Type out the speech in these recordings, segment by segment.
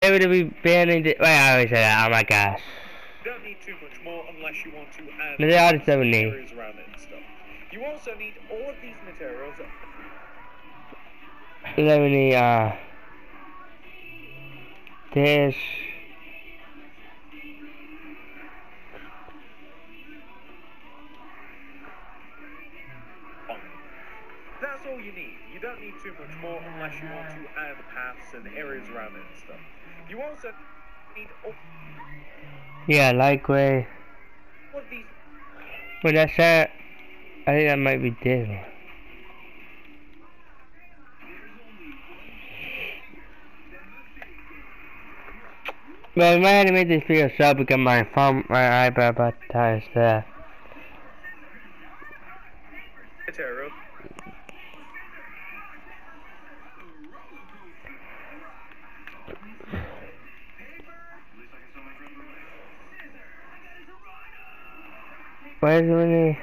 They would be banning it. Wait, I always say that. Oh my gosh. You don't need too much more unless you want to add No, they are the 70. areas around it and stuff. You also need all of these materials. You don't need this. That's all you need. You don't need too much more unless you want to add paths and areas around it and stuff. You also need all... Yeah, light gray. What these... When that's that, I think that might be this one. Well, we might have to make this video short because my phone, my iPad about the time is there. Material. Where's Winnie?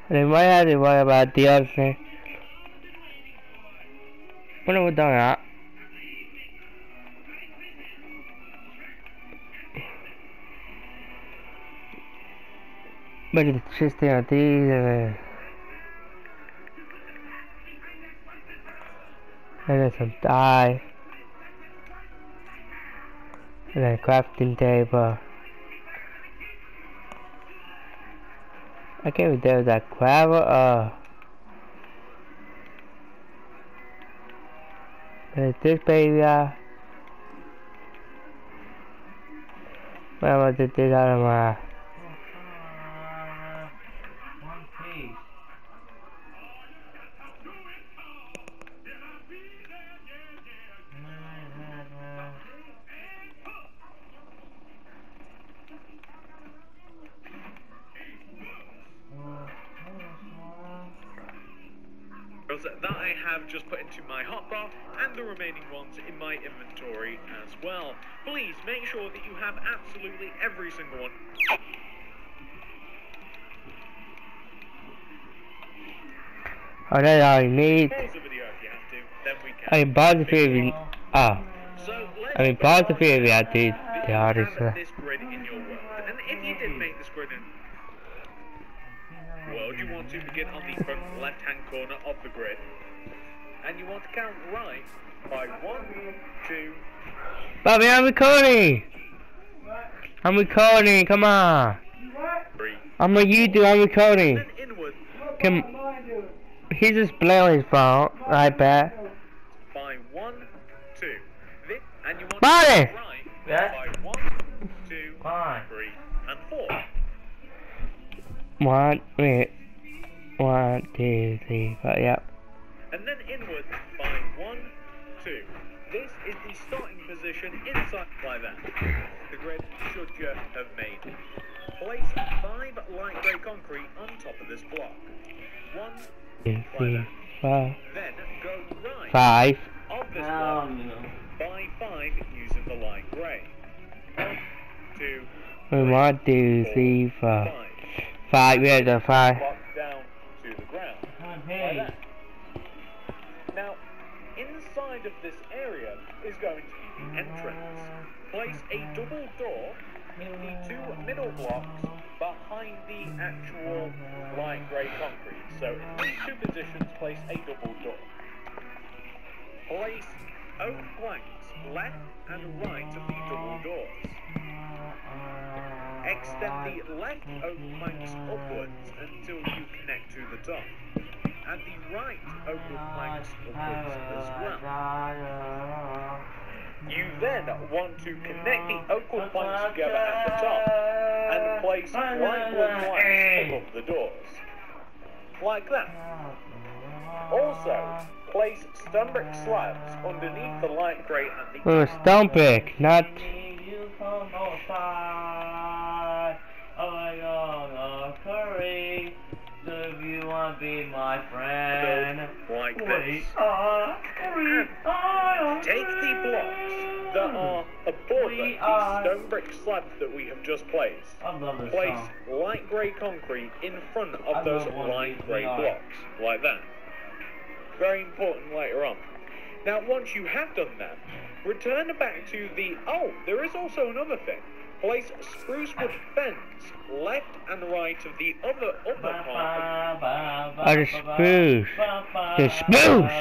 They might have to worry about the other thing. What are we doing at? But it's just the these and then some dye. And then crafting table. I can't do that gravel. There's this baby. Well, I did this out of my. One piece. That I have just put into my hotbar and the remaining ones in my inventory as well. Please make sure that you have absolutely every single one. Oh, that's all you need. Pause the video if you have to, then we can. I mean, pause the video if you. Oh. So I mean, pause the video if you have to. The artist. This grid in your world, and if you did make this grid in world, you want to begin on the front left-hand corner of the grid, and you want to count right by 1, 2. Bobby, I'm recording. I'm recording. Come on. 3. I'm on YouTube. I'm recording. And inward. Come. He's just playing his phone. I bet. By 1, 2. This, and you want Bobby! to count right by 1, 2, 3, and 4. 1, wait. 1, 2, 3, 4. Yep. And then inward by 1, 2. This is the starting position inside like that. The grid should just have made. Place 5 light grey concrete on top of this block. 1, 2, 3, 4. then go right 5. of this block by 5 using the light grey. 1, 2, 1, 2, 3, 4. 5. 5. We have the 5. Block down to the ground. Like that. Now, inside of this area is going to be the entrance. Place a double door in the 2 middle blocks behind the actual light grey concrete. So in these 2 positions, place a double door. Place oak planks left and right of the double doors. Extend the left oak planks upwards until you connect to the top, and the right oak planks upwards as well. You then want to connect the oak planks together at the top and place light wood planks above the doors, like that. Also, place stone brick slabs underneath the light grey at the Oh, stone brick, not. Oh my God, curry, the view. you wanna be my friend? Like We this. are. Take the blocks that are above these stone brick slabs that we have just placed. I love this Place song. light grey concrete in front I of those love one light these grey VR. blocks, like that. Very important later on. Now, once you have done that, return back to the... Oh, there is also another thing. Place spruce wood fence left and right of the upper part. Oh, the spruce. The spruce.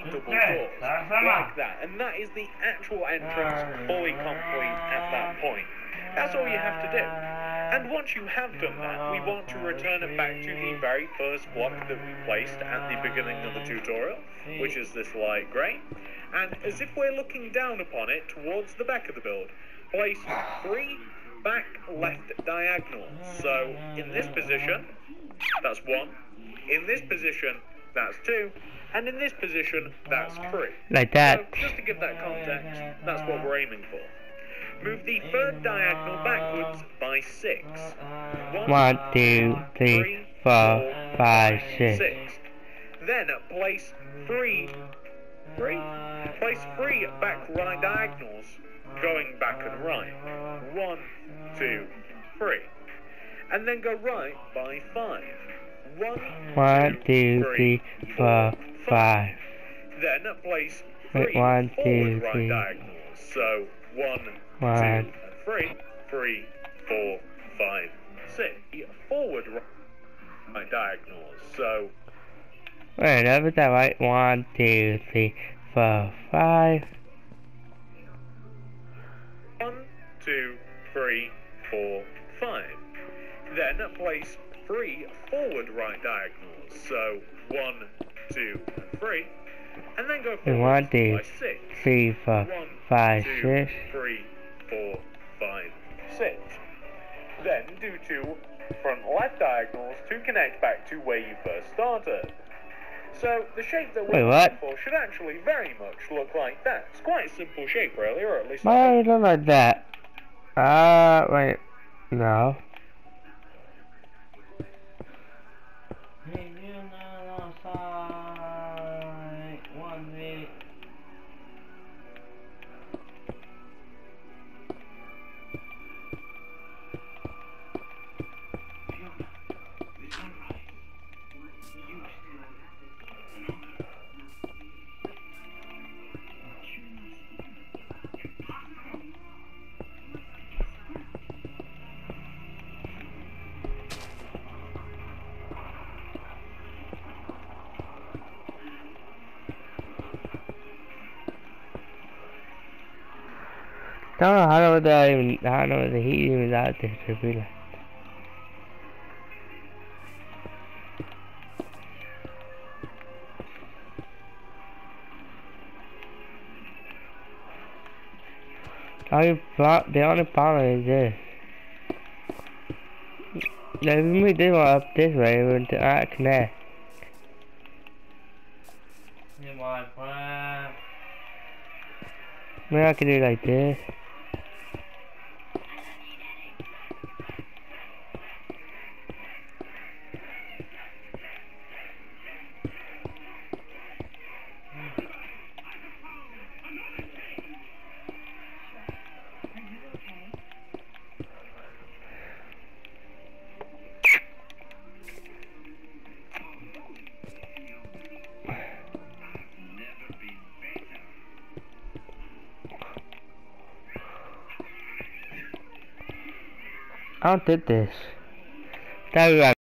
Double doors, like that, and that is the actual entrance, fully complete at that point. That's all you have to do. And once you have done that, we want to return it back to the very first block that we placed at the beginning of the tutorial, which is this light grey. And as if we're looking down upon it towards the back of the build, place 3 back left diagonals. So in this position, that's 1. In this position, that's 2. And in this position, that's 3. Like that. So just to give that context, that's what we're aiming for. Move the third diagonal backwards by 6. 1, 2, 3, 4, 5, 6. Then place 3 back right diagonals going back and right. 1, 2, 3. And then go right by 5. 1, 2, 3, 4, 5. Then place 3 1, 2, forward 3. right diagonals. So 1, 2, 1. and 3. 3, 4, 5, 6. Forward right diagonals. So Wait, that was that right? 1, 2, 3, 4, 5. 1, 2, 3, 4, 5. Then place 3 forward right diagonals. So 1, 2, and 3. And then go forward 1, 2, by 6. 3, 4, 1, 5, 2, 6. 3, 4, 5, 6. Then do 2 front left diagonals to connect back to where you first started. So the shape that we're looking for should actually very much look like that. It's quite a simple shape really, or at least Why do you look like that? Wait. No. I don't know what the heat even that distributed. The only problem is this. Now, if we do it up this way, we're not connect. You're my friend. Maybe I can do it like this. I did this. That was right.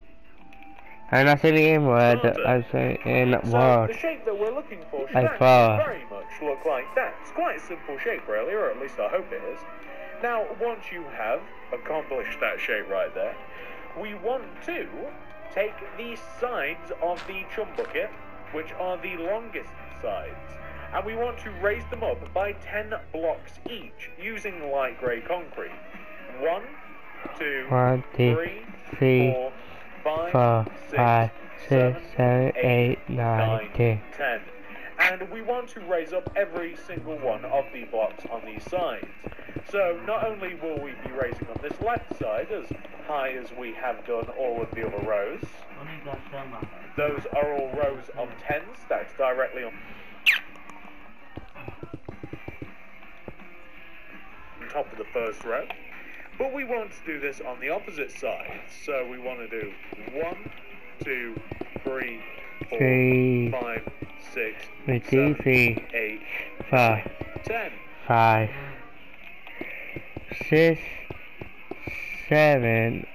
And I said the game word, I said in So world. the shape that we're looking for should I actually follow. very much look like that. It's quite a simple shape really, or at least I hope it is. Now, once you have accomplished that shape right there, we want to take the sides of the chum bucket, which are the longest sides, and we want to raise them up by 10 blocks each using light grey concrete. 1, 2, 1, 2, 3, 4, 4, 5, 6, 7, 8, 9, 10. And and we want to raise up every single one of the blocks on these sides. So not only will we be raising on this left side as high as we have done all of the other rows. Those are all rows of 10 stacked directly on top of the first row. But we want to do this on the opposite side. So we want to do 1, 2, 3, 4, 5, 6, 7, 8, 5, 10. 5, 6, 7.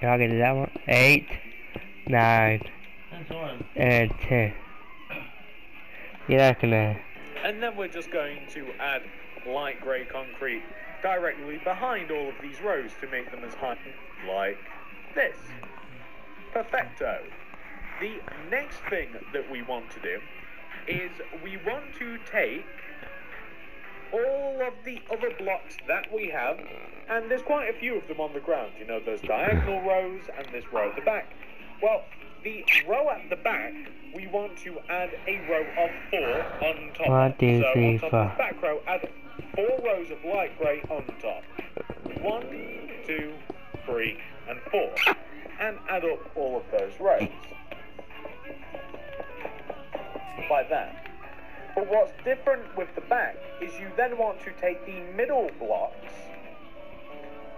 Y'all get that one? 8, 9, and 10. Yeah, that's gonna. And then we're just going to add light grey concrete directly behind all of these rows to make them as high like this. Perfecto. The next thing that we want to do is we want to take all of the other blocks that we have, and there's quite a few of them on the ground, you know, those diagonal rows and this row at the back. Well, the row at the back, we want to add a row of 4 on top. 1, 2, so 3, on top 4. of the back row, add 4 rows of light grey on top. 1, 2, 3, and 4. And add up all of those rows. Like that. But what's different with the back is you then want to take the middle blocks,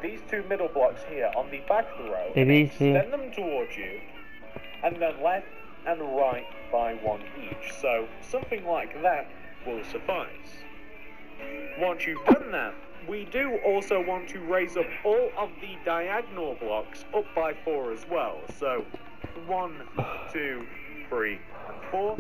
these 2 middle blocks here on the back of the row, and extend them towards you, and then left and right by 1 each. So something like that will suffice. Once you've done that, we do also want to raise up all of the diagonal blocks up by 4 as well. So 1, 2, 3, and 4.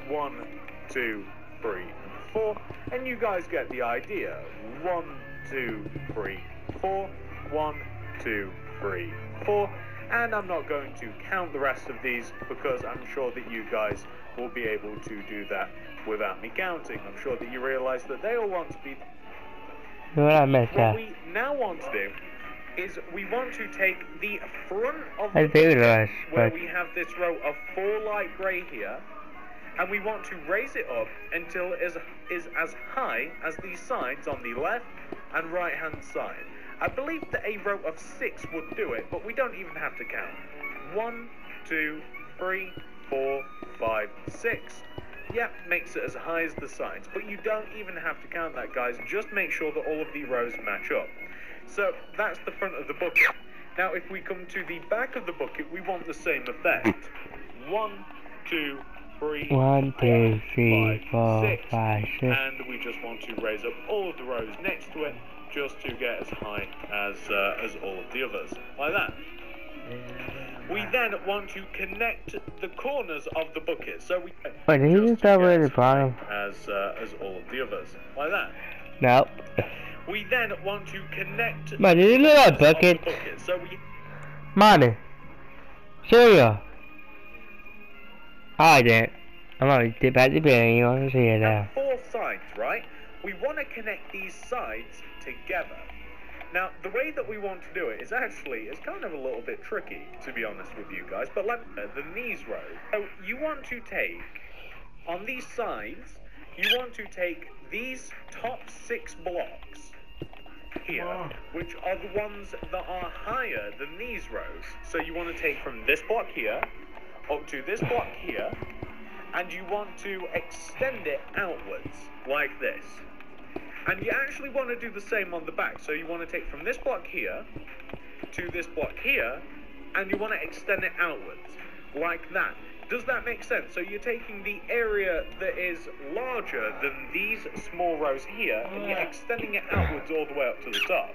1, 2, 3, and 4. And you guys get the idea. 1, 2, 3, 4. 1, 2, 3, 4. And I'm not going to count the rest of these because I'm sure that you guys will be able to do that without me counting. I'm sure that you realise that they all want to be... What we now want to do is we want to take the front of the realize, where we have this row of 4 light grey here, and we want to raise it up until it is as high as the sides on the left and right hand side. I believe that a row of 6 would do it, but we don't even have to count. 1, 2, 3, 4, 5, 6. Yeah, makes it as high as the sides, but you don't even have to count that, guys. Just make sure that all of the rows match up. So that's the front of the bucket. Now if we come to the back of the bucket, we want the same effect. 1, 2, 3, 1, 2, 3, 4, 6, 5, 6. and we just want to raise up all of the rows next to it just to get as high as all of the others, like that. We then want to connect the corners of the bucket, so we Wait, did he just double at the bottom? as all of the others, like that. Nope. We then want to connect Man, did you look at that bucket? so we Man, cereal. I didn't. I'm gonna dip out the bin. You want to see it now? 4 sides, right? We want to connect these sides together. Now, the way that we want to do it is actually, it's kind of a little bit tricky, to be honest with you guys, but let me than these rows. So you want to take, on these sides, you want to take these top 6 blocks here, which are the ones that are higher than these rows. So you want to take from this block here, up to this block here, and you want to extend it outwards, like this. And you actually want to do the same on the back. So you want to take from this block here to this block here, and you want to extend it outwards, like that. Does that make sense? So you're taking the area that is larger than these small rows here, and you're extending it outwards all the way up to the top.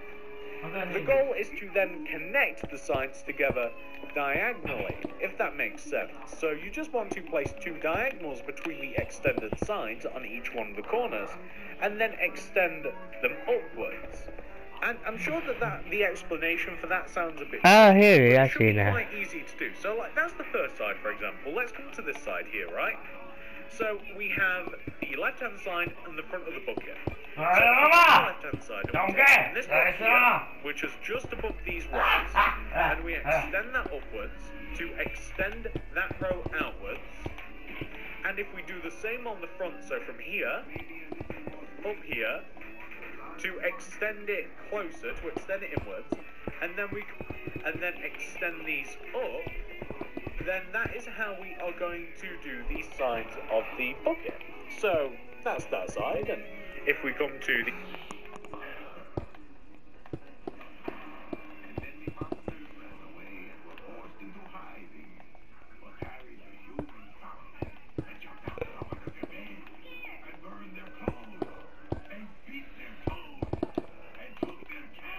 The goal is to then connect the sides together diagonally, if that makes sense. So you just want to place 2 diagonals between the extended sides on each one of the corners, and then extend them upwards. And I'm sure that the explanation for that sounds a bit... Oh, here it is. I should see be now. quite easy to do. So, like, that's the first side, for example. Let's come to this side here, right? So we have the left-hand side and the front of the bucket. So left-hand side, and we take this block here, which is just above these rows, and we extend that upwards to extend that row outwards, And if we do the same on the front, so from here, up here, to extend it closer, to extend it inwards, and then extend these up, then that is how we are going to do the sides of the bucket. So that's that side, and if we come to the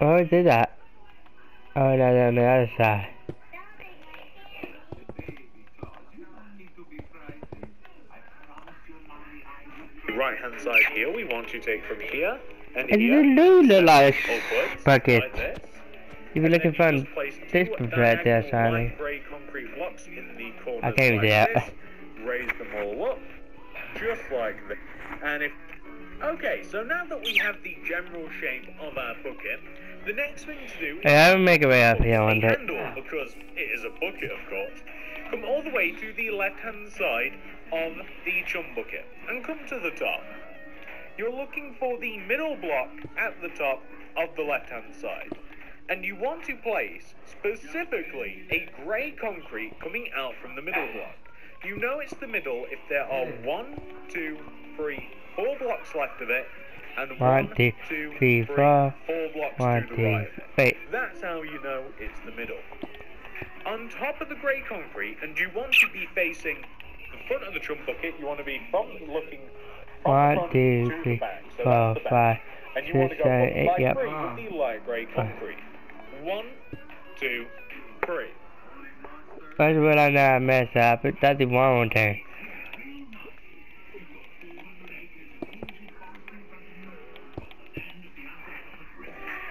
Oh, did that? Oh, no, on the other side. right hand side here, we want to take from here and It's here, a Lula like upwards, bucket. like this. If you're looking for this preferred there, Simon. Grey concrete blocks in the corners I came like there. this. Raise them all up, just like this. And if okay, so now that we have the general shape of our bucket, the next thing to do is Hey, I will make a way up here one a day. handle, because it is a bucket, of course. Come all the way to the left-hand side of the chum bucket and come to the top. You're looking for the middle block at the top of the left-hand side, and you want to place specifically a grey concrete coming out from the middle block. You know it's the middle if there are 1, 2, 3, 4 blocks left of it, and 1, 2, 3, 4 blocks to the right. Wait. That's how you know it's the middle. On top of the grey concrete, and you want to be facing the front of the chum bucket, you want to be looking from the front to the back. So that's the back. And you want to go from light grey with the light grey concrete. 1, 2, 3. First of all, I know I messed up, but that's the wrong thing.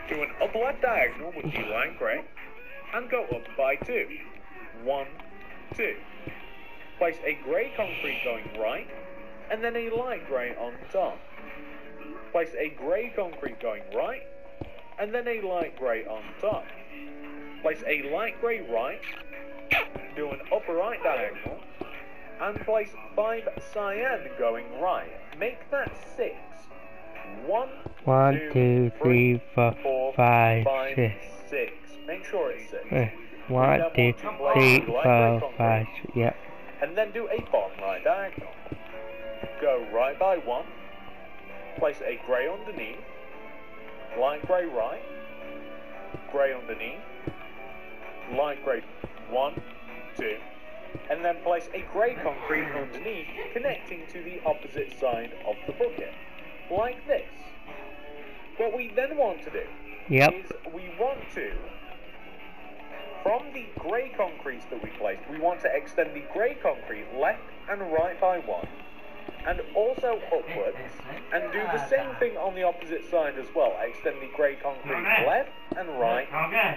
Do an up left diagonal with the light grey, and go up by 2. 1, 2. Place a grey concrete going right, and then a light grey on top. Place a grey concrete going right, and then a light grey on top. Place a light grey right, do an upper right diagonal, and place 5 cyan going right. Make that 6. 1, 2, 3, 4, 5, 6. Make sure it's 6. 1, 2, 3, 4, 5, yep. And then do a bottom right diagonal. Go right by 1. Place a grey underneath. Light grey right. Grey underneath. Light grey 1, 2. And then place a grey concrete underneath, connecting to the opposite side of the bucket. Like this. What we then want to do is we want to, from the grey concretes that we placed, we want to extend the grey concrete left and right by 1, and also upwards, and do the same thing on the opposite side as well. Extend the grey concrete left and right,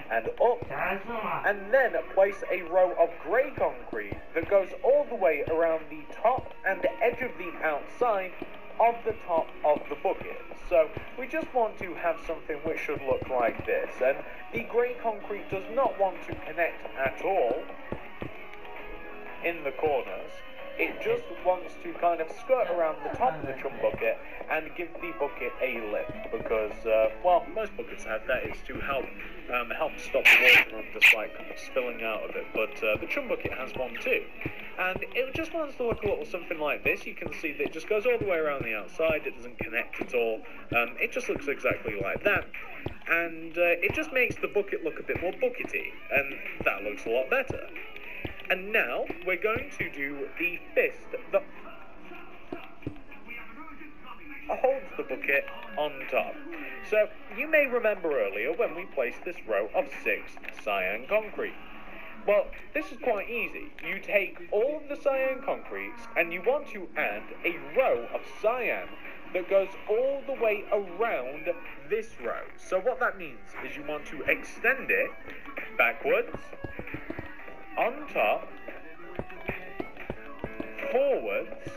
and up, and then place a row of grey concrete that goes all the way around the top and edge of the outside of the top of the bucket. So we just want to have something which should look like this, and the grey concrete does not want to connect at all in the corners. It just wants to kind of skirt around the top of the chum bucket and give the bucket a lift, because well, most buckets have that. It's to help stop the water from just like spilling out of it, but the chum bucket has one too, and it just wants to look a little something like this. You can see that it just goes all the way around the outside. It doesn't connect at all. It just looks exactly like that, and it just makes the bucket look a bit more buckety, and that looks a lot better. And now we're going to do the fist that holds the bucket on top. So you may remember earlier when we placed this row of 6 cyan concrete. Well, this is quite easy. You take all of the cyan concretes and you want to add a row of cyan that goes all the way around this row. So what that means is you want to extend it backwards, on top, forwards,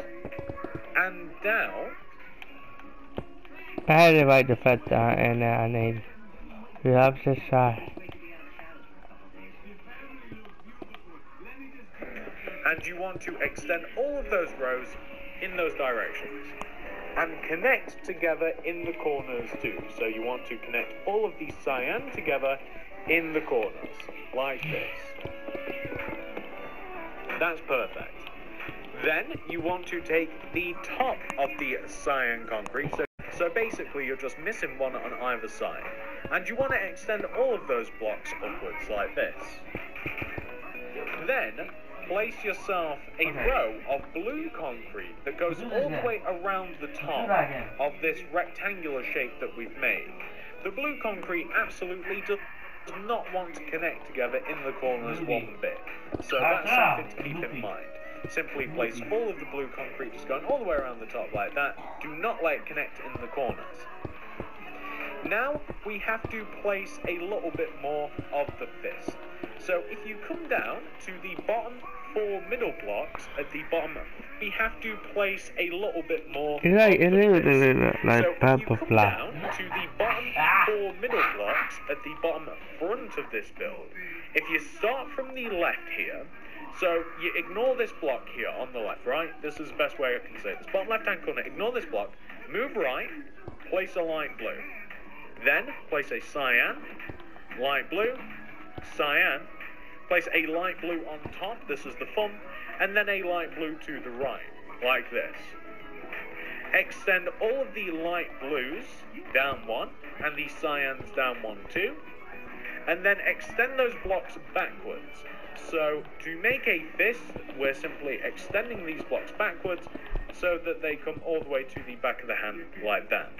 and down. I had to write the first down, and I need the opposite side. And you want to extend all of those rows in those directions. And connect together in the corners too. So you want to connect all of these cyan together in the corners, like this. That's perfect. Then you want to take the top of the cyan concrete. So basically you're just missing one on either side. And you want to extend all of those blocks upwards like this. Then place yourself a row of blue concrete that goes all the way around the top of this rectangular shape that we've made. The blue concrete absolutely does not want to connect together in the corners one bit. So that's something to keep in mind. Simply place all of the blue concrete just going all the way around the top like that. Do not let it connect in the corners. Now we have to place a little bit more of the fist. So if you come down to the bottom 4 middle blocks at the bottom, we have to place a little bit more. It's like purple come flag. down to the bottom 4 middle blocks at the bottom front of this build. If you start from the left here, so you ignore this block here on the left, right? This is the best way I can say this. Bottom left hand corner, ignore this block, move right, place a light blue. Then place a cyan, light blue, cyan, place a light blue on top, this is the fun, and then a light blue to the right, like this. Extend all of the light blues down one, and the cyans down one too, and then extend those blocks backwards. So to make a fist, we're simply extending these blocks backwards so that they come all the way to the back of the hand like that.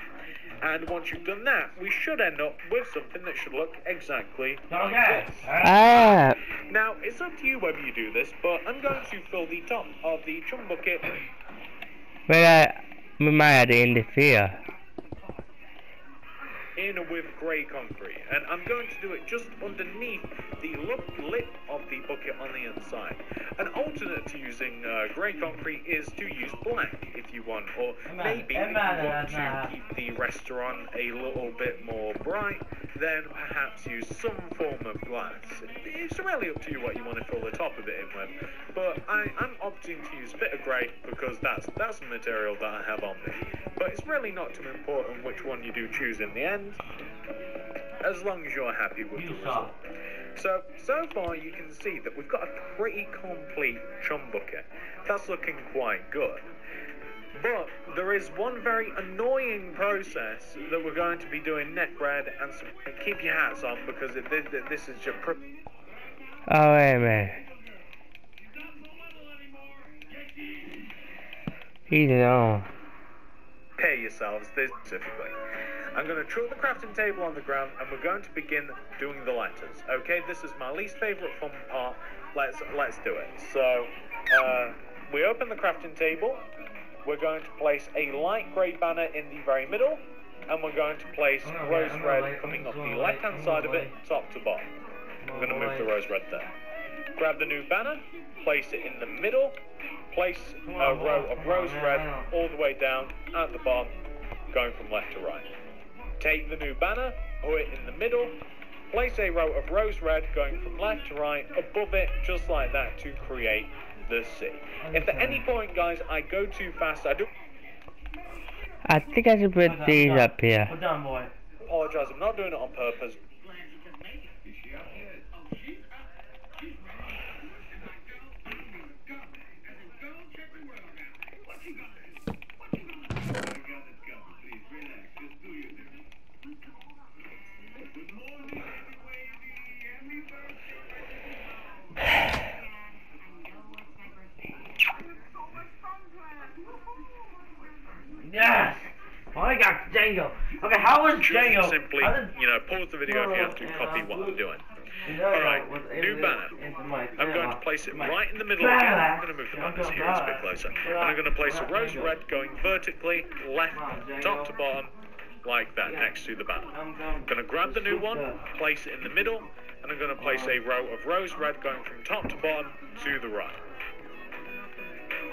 And once you've done that, we should end up with something that should look exactly like this. Now, it's up to you whether you do this, but I'm going to fill the top of the chum bucket. We might have to interfere. In with grey concrete, and I'm going to do it just underneath the lip of the bucket on the inside. An alternate to using grey concrete is to use black if you want, or maybe if you want to keep the restaurant a little bit more bright, then perhaps use some form of glass. It's really up to you what you want to fill the top of it in with, but I'm opting to use a bit of grey because that's the material that I have on me. But it's really not too important which one you do choose in the end, as long as you're happy with the result. So far you can see that we've got a pretty complete chum bucket. That's looking quite good. But there is one very annoying process that we're going to be doing next, Red, and so keep your hats on because this is just... Oh, wait a minute. He's on. Prepare yourselves this specifically. I'm going to chuck the crafting table on the ground and we're going to begin doing the letters. Okay, this is my least favourite fun part. Let's do it. So, we open the crafting table. We're going to place a light grey banner in the very middle, and we're going to place rose red coming up the left hand side of it, top to bottom. I'm going to move the rose red there. Grab the new banner, place it in the middle, place a row of rose red all the way down at the bottom, going from left to right. Take the new banner, put it in the middle, place a row of rose red going from left to right, above it, just like that, to create the C. If at any point, guys, I go too fast, I think I should put these up here. We're done, boy. Apologise, I'm not doing it on purpose. Yes! Oh, I got Django. Okay, how was Django? Simply, pause the video if you have to copy what I'm doing. Alright, new banner. I'm going to place it right in the middle again. I'm going to move the banners here a bit closer. And I'm going to place a rose red going vertically, left, top to bottom, like that, next to the banner. I'm going to grab the new one, place it in the middle, and I'm going to place a row of rose red going from top to bottom to the right.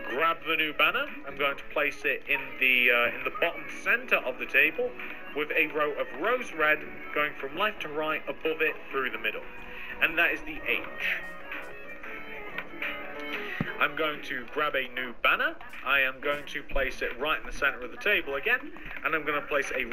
Grab the new banner. I'm going to place it in the bottom center of the table with a row of rose red going from left to right above it through the middle. And that is the H. I'm going to grab a new banner. I am going to place it right in the center of the table again, and I'm going to place a...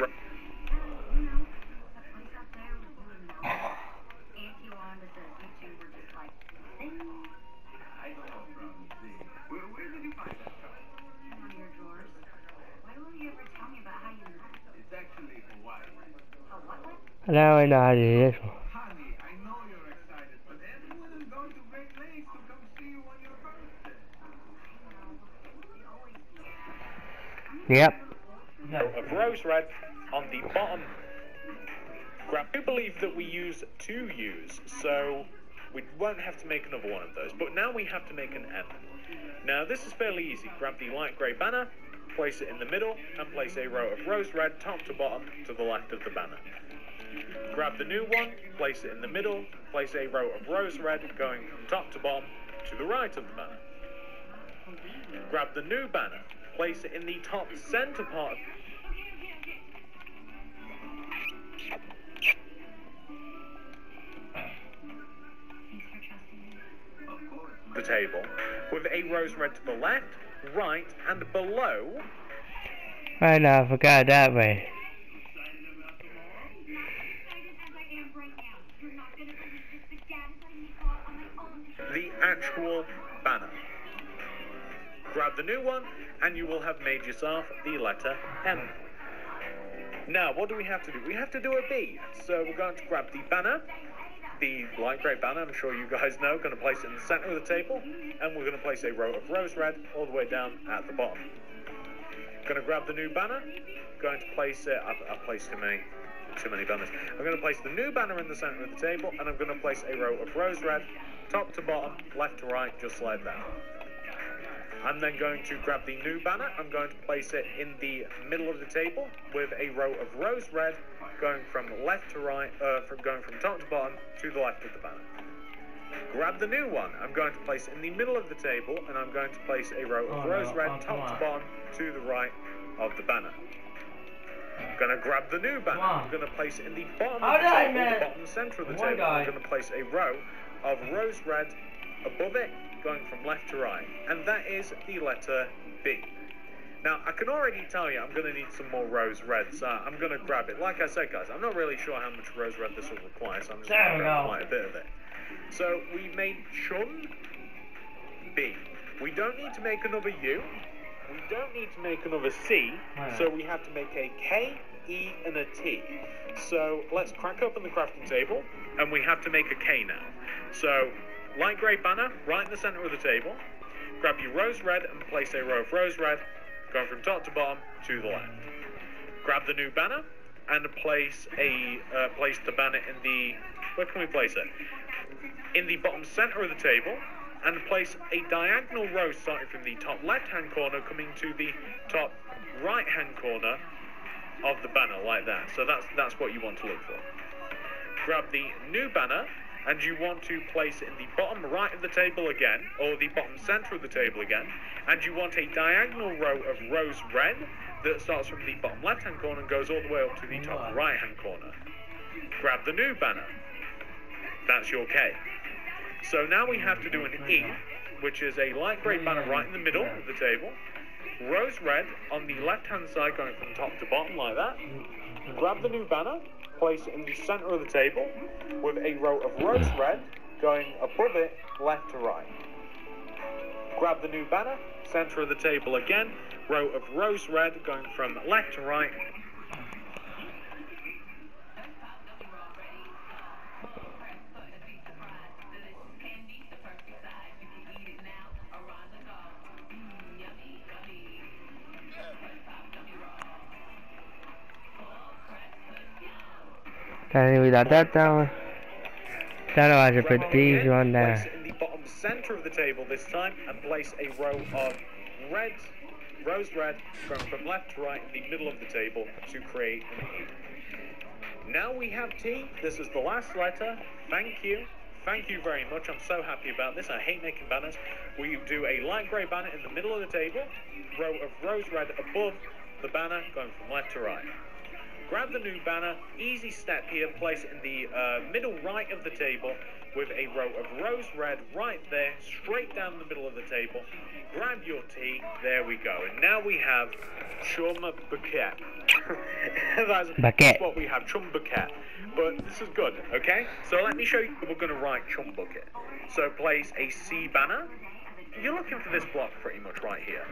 Now I know how to do this one. Honey, I know you're excited, but everyone is going to Great Lakes to come see you on your birthday. Yep. of rose red on the bottom. I do believe that we use 2 U's, so we won't have to make another one of those. But now we have to make an M. Now this is fairly easy. Grab the light grey banner, place it in the middle, and place a row of rose red top to bottom to the left of the banner. Grab the new one, place it in the middle, place a row of rose red going from top to bottom to the right of the banner. Grab the new banner, place it in the top center part of the table with a rose red to the left, right, and below. I know, I forgot that way. The actual banner. Grab the new one, and you will have made yourself the letter M. Now, what do we have to do? We have to do a B. So we're going to grab the banner, the light grey banner, I'm sure you guys know, going to place it in the center of the table, and we're going to place a row of rose red all the way down at the bottom. Going to grab the new banner, going to place it, I've placed too many banners. I'm going to place the new banner in the center of the table, and I'm going to place a row of rose red, top to bottom, left to right, just like that. I'm then going to grab the new banner, I'm going to place it in the middle of the table with a row of rose red going from left to right, going from top to bottom to the left of the banner. Grab the new one, I'm going to place it in the middle of the table, and I'm going to place a row of rose red top to bottom to the right of the banner. I'm going to grab the new banner, I'm going to place it in the bottom of the table, the bottom center of the table. I'm going to place a row of rose red above it, going from left to right, and that is the letter B. Now, I can already tell you I'm going to need some more rose red, so I'm going to grab it. Like I said, guys, I'm not really sure how much rose red this will require, so I'm just going to grab quite a bit of it. So, we made chum B. We don't need to make another U. We don't need to make another C, so we have to make a K, E, and a T. So, let's crack open the crafting table, and we have to make a K now. So, light grey banner, right in the center of the table. Grab your rose red and place a row of rose red, going from top to bottom to the left. Grab the new banner and place the banner in the, where can we place it? In the bottom center of the table, and place a diagonal row starting from the top left-hand corner coming to the top right-hand corner of the banner, like that. So that's what you want to look for. Grab the new banner, and you want to place it in the bottom right of the table again, or the bottom center of the table again, and you want a diagonal row of rose red that starts from the bottom left-hand corner and goes all the way up to the top right-hand corner. Grab the new banner. That's your K. So now we have to do an E, which is a light grey banner right in the middle of the table, rose red on the left-hand side going from top to bottom like that. Grab the new banner, place it in the center of the table with a row of rose red going above it left to right. Grab the new banner, center of the table again, row of rose red going from left to right. Can we got that down? Then I have to put these one there. Place it in the bottom center of the table this time, and place a row of rose red, going from left to right in the middle of the table to create an E. Now we have T. This is the last letter. Thank you. Thank you very much. I'm so happy about this. I hate making banners. We do a light grey banner in the middle of the table, row of rose red above the banner, going from left to right. Grab the new banner, easy step here, place it in the middle right of the table, with a row of rose red right there, straight down the middle of the table. Grab your tea. There we go. And now we have chum bucket. That's what we have, chum bucket. But this is good, okay? So let me show you. We're going to write chum bucket. So place a C banner. You're looking for this block pretty much right here.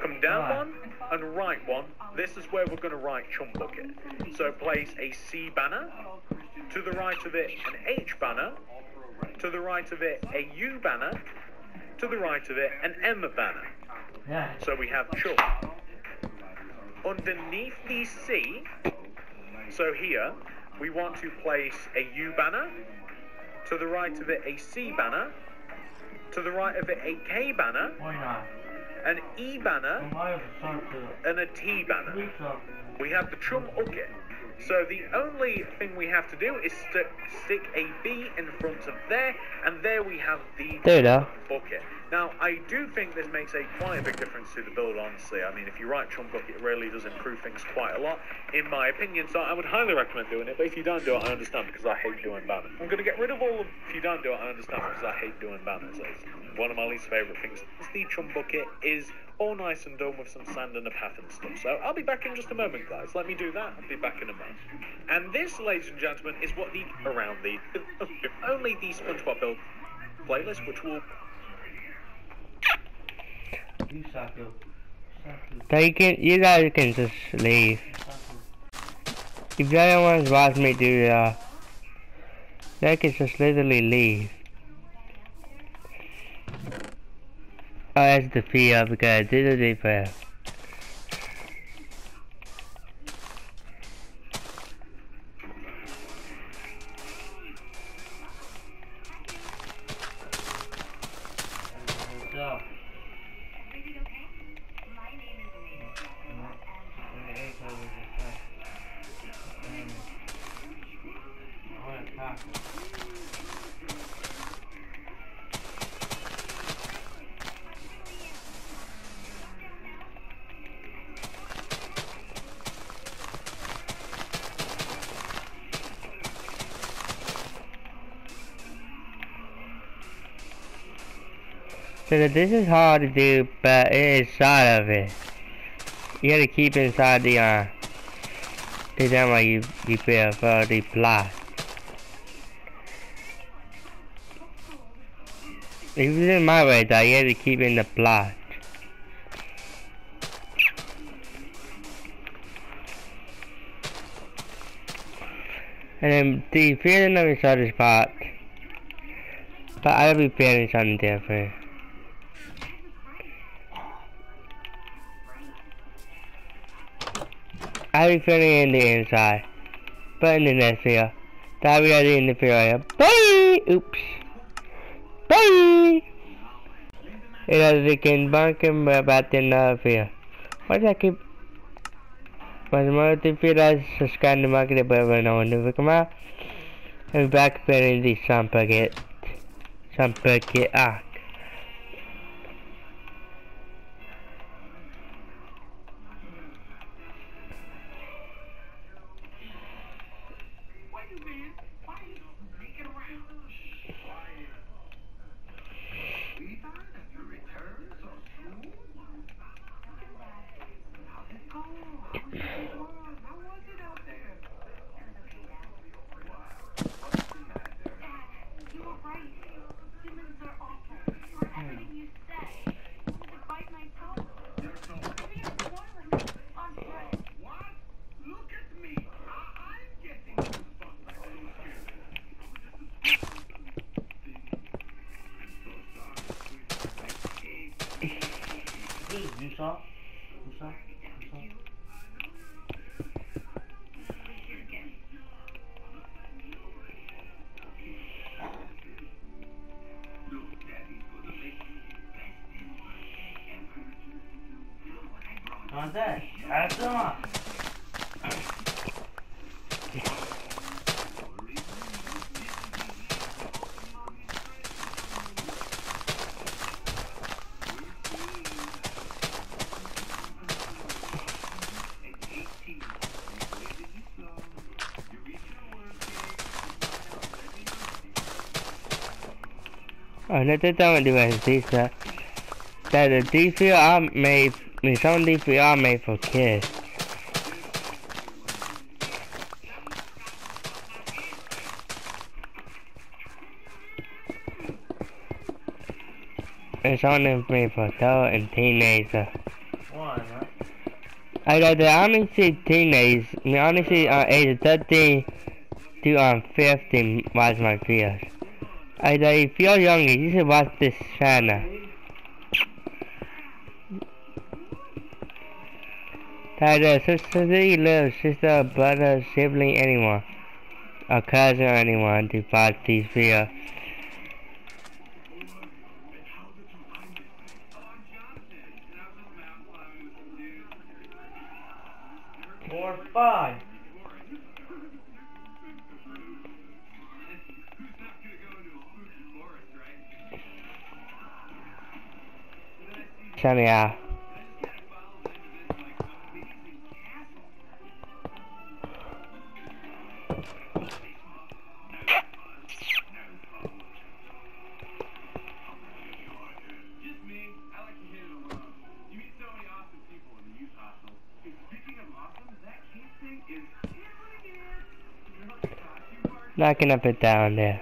Come down one and right one. This is where we're going to write chum bucket. So place a C banner. To the right of it, an H banner. To the right of it, a U banner. To the right of it, an M banner. So we have chum. Underneath the C, so here, we want to place a U banner. To the right of it, a C banner. To the right of it, a K banner. An E banner. And a T banner. We have the chum bucket. So the only thing we have to do is stick a B in front of there, and there we have the bucket. Now, I do think this makes quite a big difference to the build, honestly. I mean, if you write chum bucket, it really does improve things quite a lot, in my opinion. So I would highly recommend doing it, but if you don't do it, I understand, because I hate doing banners. I'm going to get rid of all of, if you don't do it, I understand, because I hate doing banners. It's one of my least favourite things. The chum bucket is all nice and done with some sand and a path and stuff. So I'll be back in just a moment, guys. Let me do that. I'll be back in a moment. And this, ladies and gentlemen, is what if only the Spongebob build playlist, which will... You guys can just leave. If you don't want to watch me do that, they can just literally leave. Oh, that's the fear because this is the fair. So this is hard to do, but it is side of it. You gotta keep inside the down where you feel for the plot. If it's in my way though, you have to keep in the plot. And then the feeling of each other's spot. But I'll be feeling something different. I'll be feeling in the inside. But in the next video. That'll be already in the video. Bye! Oops. Bye! It can bunker about the video. Why does I keep... Mas more to feel subscribe to my channel, but when I want to come out, I'll be back playing the some bucket arc. Oh, no, they don't do it. These that these feet are made. I mean, some of these feet are made for kids. And some of them made for adult and teenager. One, huh? I only see teenagers. I mean, honestly, age 13 to 15 watch my videos. If you're younger, you should watch this channel. Sister, little sister, brother, sibling, anyone, a cousin, or anyone to watch these videos. 4, 5. Sunny out. Not gonna put down there.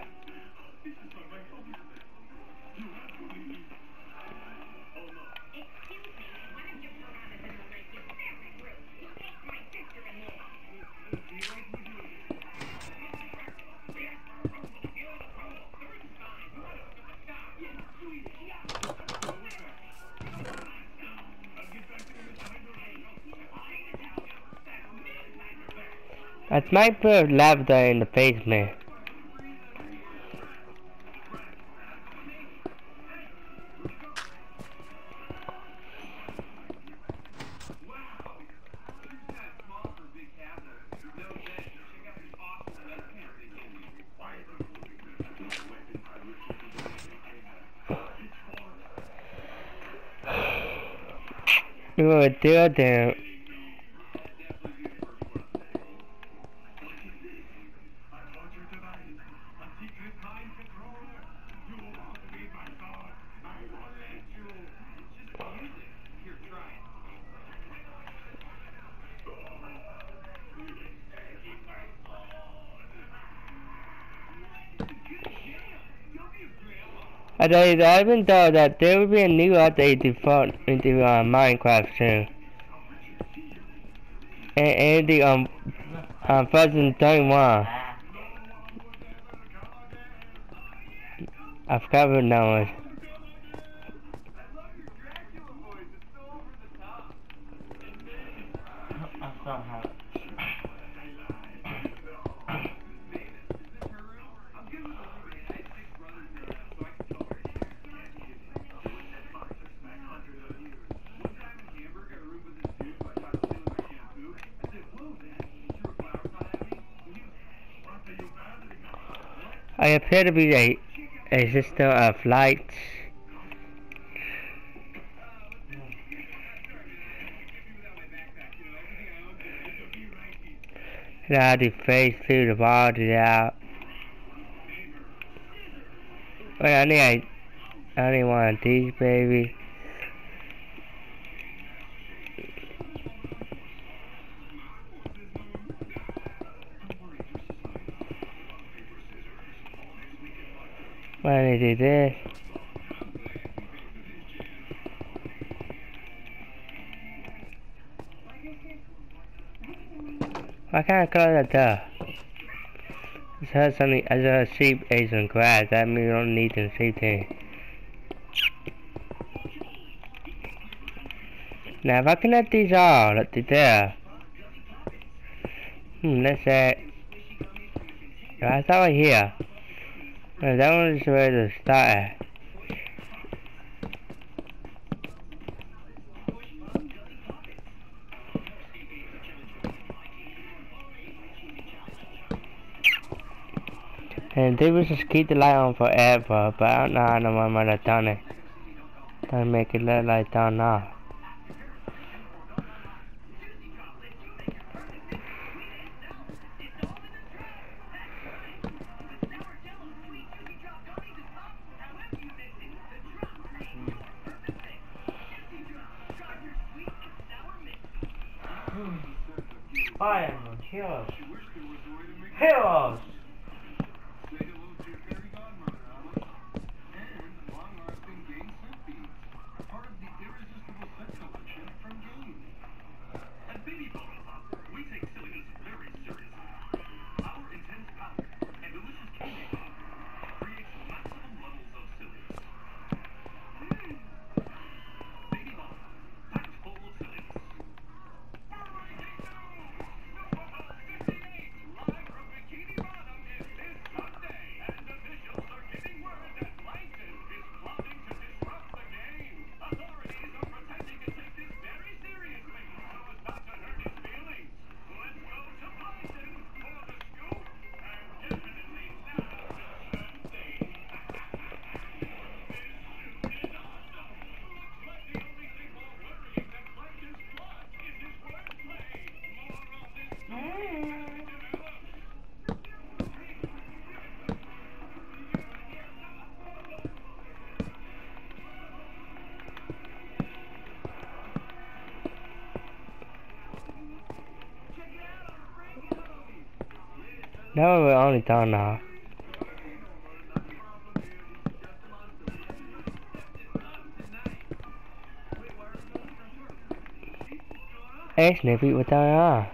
I might put lavender in the basement. We will do it then. I've been told that there will be a new update into Minecraft soon. And the version 31. I forgot what that was. I still have it. I appear to be a system of lights. Now the face through the body out. Wait, I need one of these, baby. Why did I do this? Why can't I color that duh? It says something as a sheep ate some grass. That means you don't need to see things. Now if I connect these all, let's do there. Let's say I thought right here. That one is where to start at. And they will just keep the light on forever, but I don't know how I might have done it. Don't make it look like done off. Firemen, heroes. Heroes! Say hello to your fairy godmother, Alice. And long-lasting game centipedes. Part of the irresistible set collection from Game. At Baby Bubba, we take silliness very seriously. Our intense power and delicious candy bar creates maximum levels of silliness. Baby Bubba, packed full of silliness. Live from Bikini Bottom is this Sunday, and officials are giving word that Plankton is plotting to disrupt the game. Authorities are pretending to take this very seriously, so as not to hurt his feelings. Let's go to Plankton for the scoop, and definitely not just a thing. This suit is awesome. Looks like the only thing more worrying than Plankton's plot is his wordplay. More on this story as it develops. No, we're only done now. Hey, Snippy, what's going on?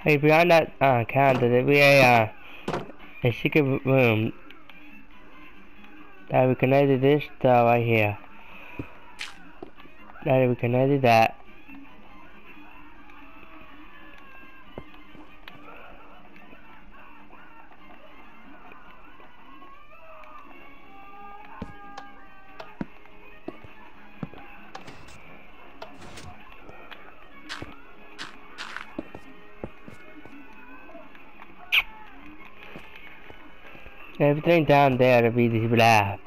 Hey, behind that counter, there'll be a secret room that we connected this to right here. That we connected that. Everything down there to be this lab.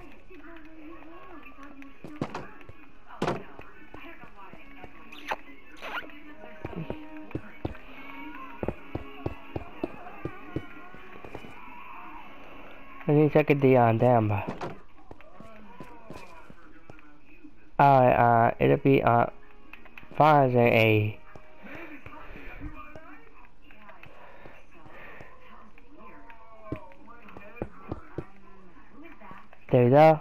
I need to check the damn. Alright, it'll be fine as a. There we go.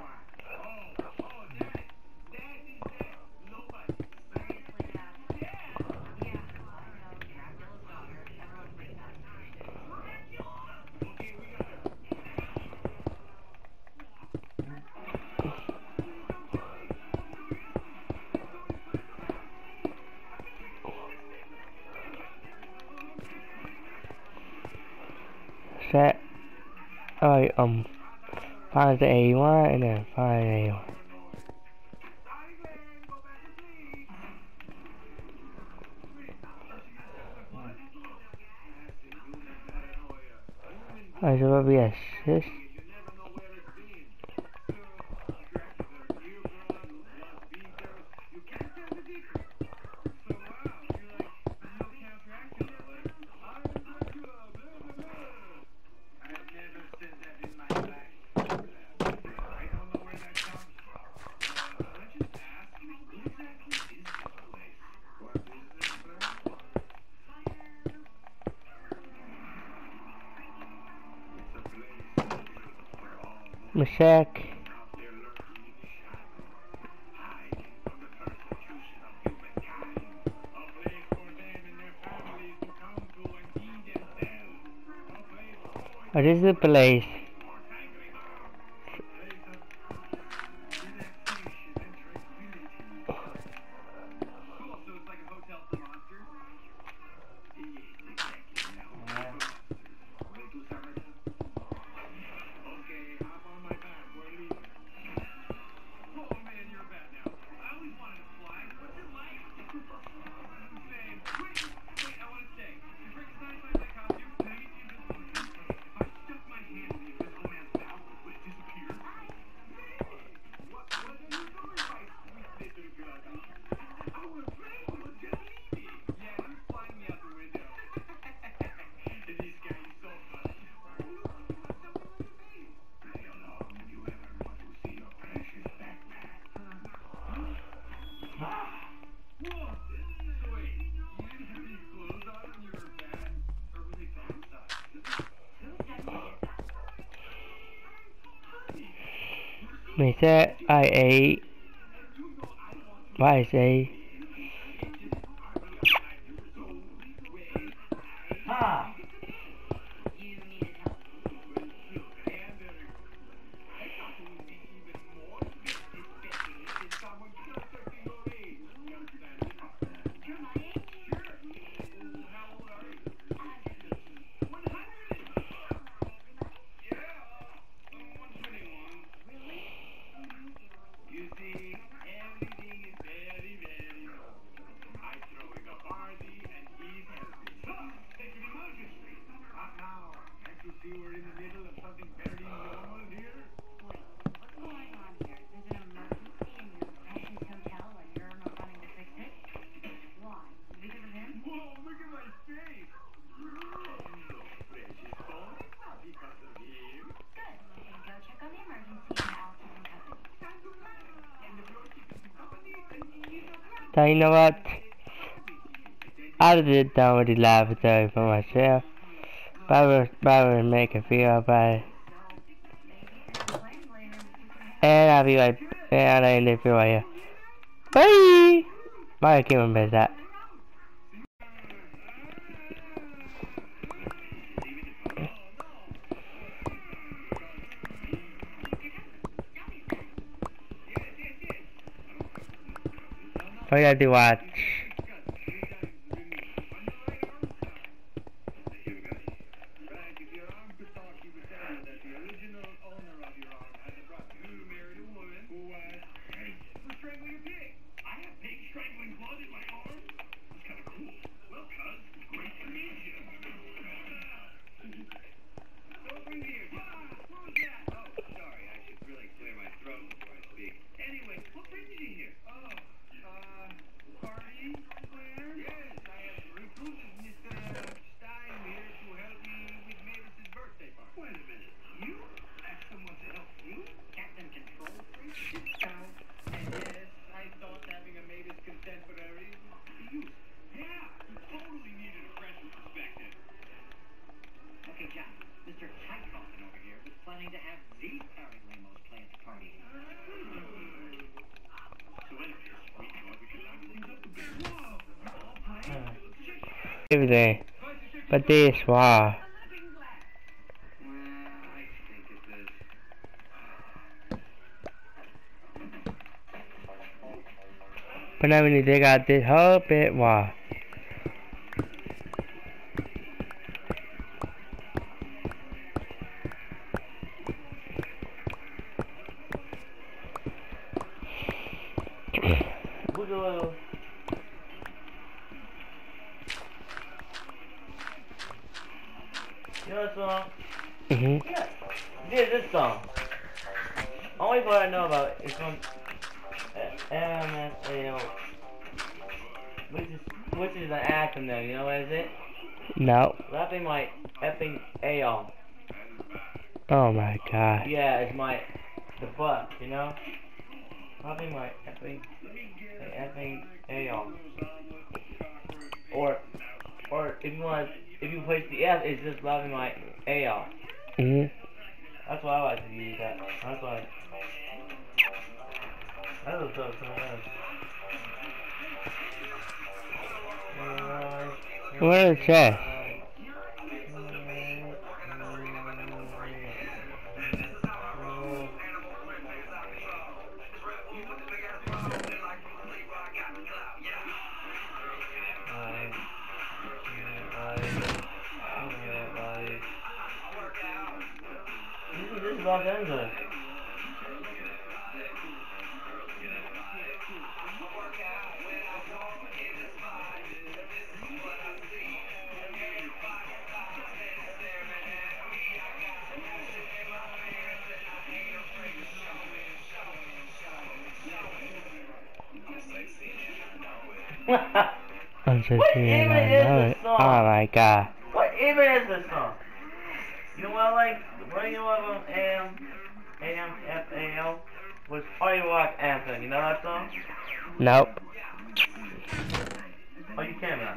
Set. Alright, find the A1 and then find A1. Alright, so what we assist? Check. Oh, this is the place. Mr. I ate. Why say? Ha! So you know what? I'll sit down with the laboratory for myself. But I will make a video about it. And I'll be like, and I'll end the video right here. Bye! Bye, I can't remember that. All you have to watch. Everything. But this, wow. But now we need to dig out this whole bit, wow. Boogaloo. You know that song? Yeah. This song. Only part I know about is from MSAO, which is an acronym. You know what is it? No. Rapping my effing AO. Oh my god. Yeah, it's the butt. You know. Rapping my effing AO. Or if you place the F, it's just rapping my AO. That's why I like to use that. That's why. That was so nice. What is that? This is Los Angeles. I'm so What serious, even I is know this it. song? Oh my god. What even is this song? You know what I like? What do you want on AMFAL? Was Party Rock Anthem. You know that song? Nope. Oh, you can now.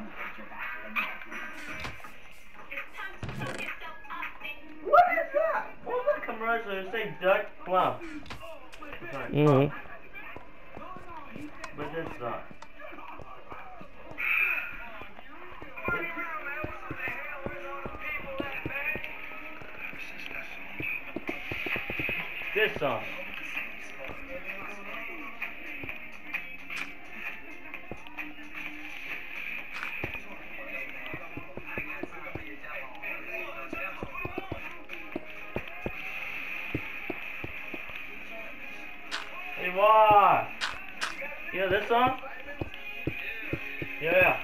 What is that? What was that commercial? It say Duck Plum. one. But this sucks. This song. Hey, what? You know this song? Yeah.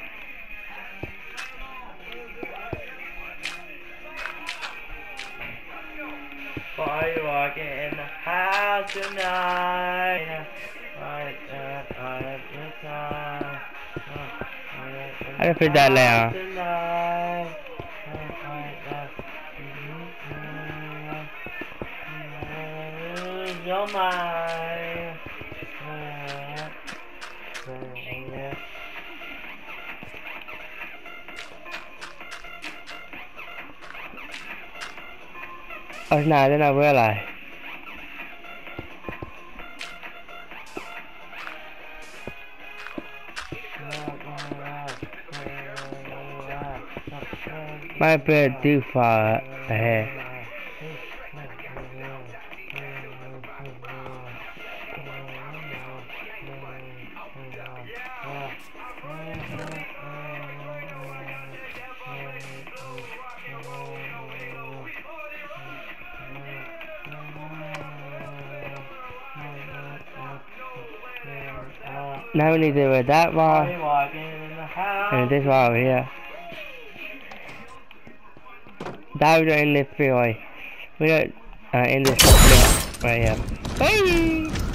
Why you walking in the house tonight? I just put that later. Your mind. Nah, they're not realize. Might be too far ahead. Now we need to do with that wall and this wall over here. That was in this freeway. We got in this right here. Bye!